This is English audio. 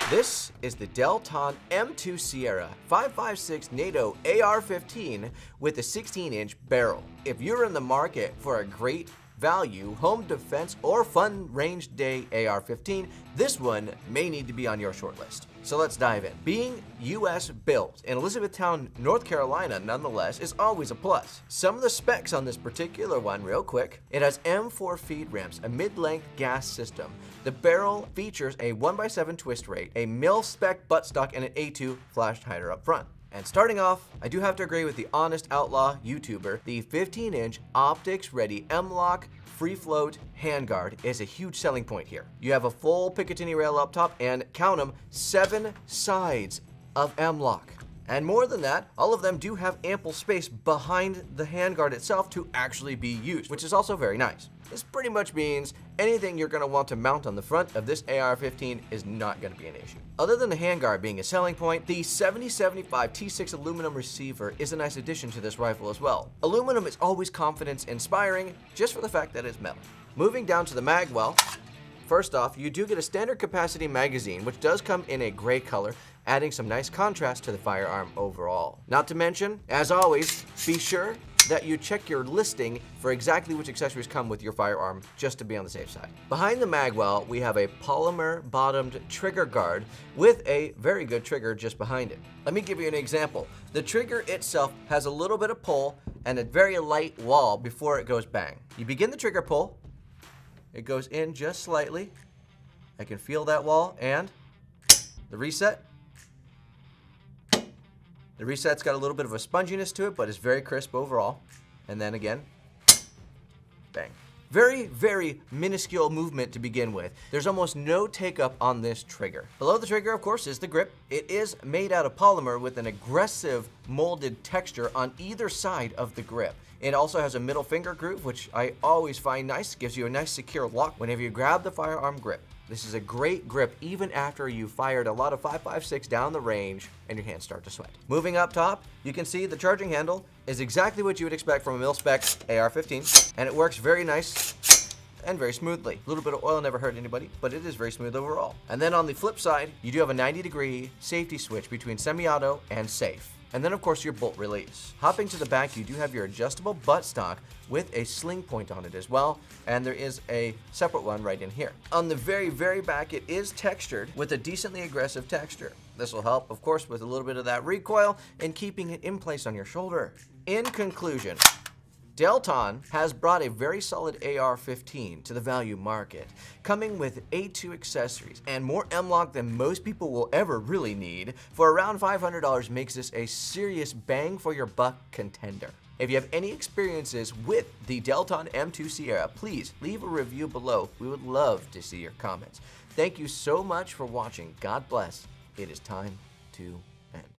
This is the Delton M2 Sierra 5.56 NATO AR-15 with a 16-inch barrel. If you're in the market for a great value, home defense, or fun range day AR-15, this one may need to be on your short list. So let's dive in. Being US built in Elizabethtown, North Carolina, nonetheless, is always a plus. Some of the specs on this particular one, real quick. It has M4 feed ramps, a mid-length gas system. The barrel features a 1x7 twist rate, a mil-spec buttstock, and an A2 flash hider up front. And starting off, I do have to agree with the Honest Outlaw YouTuber, the 15-inch optics-ready M-LOK free float handguard is a huge selling point here. You have a full Picatinny rail up top and, count them, 7 sides of M-LOK. And more than that, all of them do have ample space behind the handguard itself to actually be used, which is also very nice. This pretty much means anything you're going to want to mount on the front of this AR-15 is not going to be an issue. Other than the handguard being a selling point, the 7075 T6 aluminum receiver is a nice addition to this rifle as well. Aluminum is always confidence-inspiring just for the fact that it's metal. Moving down to the mag well, first off, you do get a standard capacity magazine, which does come in a gray color, adding some nice contrast to the firearm overall. Not to mention, as always, be sure that you check your listing for exactly which accessories come with your firearm, just to be on the safe side. Behind the mag well, we have a polymer bottomed trigger guard with a very good trigger just behind it. Let me give you an example. The trigger itself has a little bit of pull and a very light wall before it goes bang. You begin the trigger pull, it goes in just slightly. I can feel that wall, and the reset. The reset's got a little bit of a sponginess to it, but it's very crisp overall. And then again, bang. Very, very minuscule movement to begin with. There's almost no take up on this trigger. Below the trigger, of course, is the grip. It is made out of polymer with an aggressive molded texture on either side of the grip. It also has a middle finger groove, which I always find nice. Gives you a nice secure lock whenever you grab the firearm grip. This is a great grip even after you fired a lot of 5.56 down the range and your hands start to sweat. Moving up top, you can see the charging handle is exactly what you would expect from a mil-spec AR-15, and it works very nice and very smoothly. A little bit of oil never hurt anybody, but it is very smooth overall. And then on the flip side, you do have a 90-degree safety switch between semi-auto and safe. And then, of course, your bolt release. Hopping to the back, you do have your adjustable buttstock with a sling point on it as well, and there is a separate one right in here. On the very, very back, it is textured with a decently aggressive texture. This will help, of course, with a little bit of that recoil and keeping it in place on your shoulder. In conclusion, Delton has brought a very solid AR-15 to the value market, coming with A2 accessories and more M-LOK than most people will ever really need. For around $500 makes this a serious bang for your buck contender. If you have any experiences with the Delton M2 Sierra, please leave a review below. We would love to see your comments. Thank you so much for watching. God bless. It is time to end.